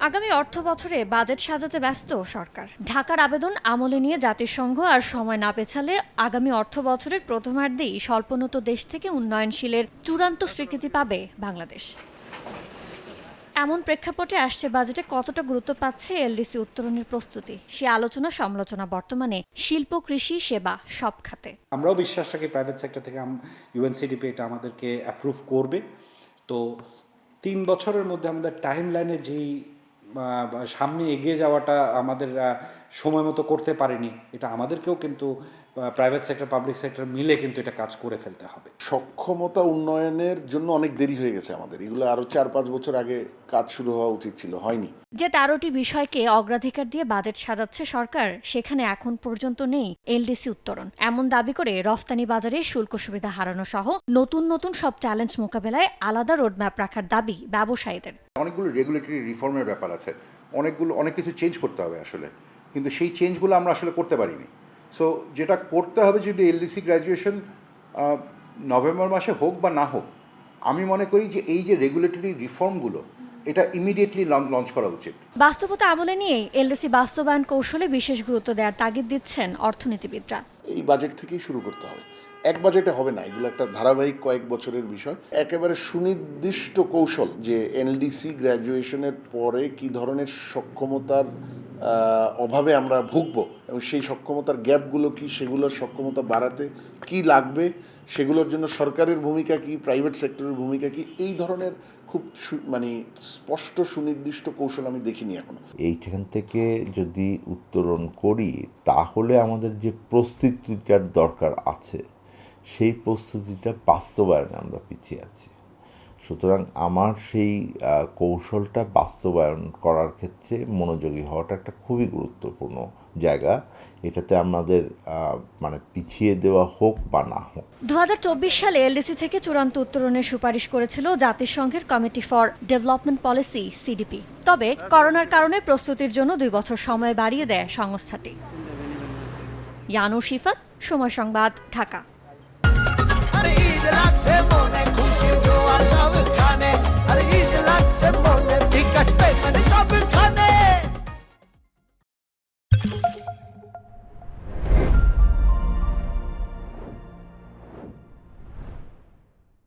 আগামী অর্থ বছরে বাজেট সাজাতে ব্যস্ত সরকার। ঢাকার আবেদন আমলে নিয়ে জাতিসংঘ আর সময় না পেছালে আগামী অর্থ বছরের প্রথমার্ধেই স্বল্পোন্নত দেশ থেকে উন্নয়নশীলের চূড়ান্ত স্বীকৃতি পাবে বাংলাদেশ। এমন প্রেক্ষাপটে আসছে বাজেটে কতটা গুরুত্ব পাচ্ছে এলডিসি উত্তরণের প্রস্তুতি, সে আলোচনা সমালোচনা বর্তমানে শিল্প, কৃষি, সেবা সব খাতে। আমরাও বিশ্বাস রাখি প্রাইভেট সেক্টর থেকে ইউএনসিডিপি এটা আমাদেরকে অ্যাপ্রুভ করবে। তো 3 বছরের মধ্যে আমাদের টাইম লাইনে যেই সামনে এগিয়ে যাওয়াটা আমাদের সময় মতো করতে পারেনি, এটা আমাদেরকেও কিন্তু প্রাইভেট সেক্টর পাবলিক সেক্টর মিলে কিন্তু এটা কাজ করে ফেলতে হবে। সক্ষমতা উন্নয়নের জন্য অনেক দেরি হয়ে গেছে আমাদের, এগুলো আরো 4-5 বছর আগে কাজ শুরু হওয়া উচিত ছিল, হয়নি। যে 13টি বিষয়কে অগ্রাধিকার দিয়ে বাজেট সাজাচ্ছে সরকার, সেখানে এখন পর্যন্ত নেই এলডিসি উত্তরণ। এমন দাবি করে রফতানি বাজারে শুল্ক সুবিধা হারানো সহ নতুন নতুন সব চ্যালেঞ্জ মোকাবেলায় আলাদা রোডম্যাপ রাখার দাবি ব্যবসায়ীদের। অনেকগুলো রেগুলেটরি রিফর্মের ব্যাপার আছে, অনেক কিছু চেঞ্জ করতে হবে আসলে, কিন্তু সেই চেঞ্জগুলো আমরা আসলে করতে পারিনি। সো যেটা করতে হবে, যদি এলডিসি গ্র্যাজুয়েশন নভেম্বর মাসে হোক বা না হোক, আমি মনে করি যে এই যে রেগুলেটরি রিফর্মগুলো এটা ইমিডিয়েটলি লঞ্চ করা উচিত। বাস্তবতা আমলে নিয়েই এলডিসি বাস্তবায়ন কৌশলে বিশেষ গুরুত্ব দেওয়ার তাগিদ দিচ্ছেন অর্থনীতিবিদরা। এই বাজেট থেকেই শুরু করতে হবে, এক বাজেটে হবে না, এগুলো একটা ধারাবাহিক কয়েক বছরের বিষয়। একেবারে সুনির্দিষ্ট কৌশল যে এলডিসি গ্র্যাজুয়েশনের পরে কি ধরনের সক্ষমতার অভাবে আমরা ভুগবো এবং সেই সক্ষমতার গ্যাপগুলো কি, সেগুলোর সক্ষমতা বাড়াতে কি লাগবে, সেগুলোর জন্য সরকারের ভূমিকা কি, প্রাইভেট সেক্টরের ভূমিকা কি, এই ধরনের খুব স্পষ্ট সুনির্দিষ্ট কৌশল আমি দেখিনি এখনো। এইখান থেকে যদি উত্তরণ করি, তাহলে আমাদের যে প্রস্তুতিটার দরকার আছে সেই প্রস্তুতিটা বাস্তবায়নে আমরা পিছিয়ে আছি। সুতরাং আমার সেই কৌশলটা বাস্তবায়ন করার ক্ষেত্রে মনোযোগী হওয়াটা একটা খুবই গুরুত্বপূর্ণ জায়গা। এটাতে আমাদের পিছিয়ে দেওয়া হোক বা না হোক। 2024 সালে এলডিসি থেকে চূড়ান্ত উত্তরণের সুপারিশ করেছিল জাতিসংঘের committee for development policy CDP. তবে করোনার কারণে প্রস্তুতির জন্য 2 বছর সময় বাড়িয়ে দেয় সংস্থাটি। ইয়ানুর শিফাত, সময় সংবাদ, ঢাকা। ঈদ লাগছে মনে, খুশির জোয়ার সবখানে, ঈদ লাগছে মনে।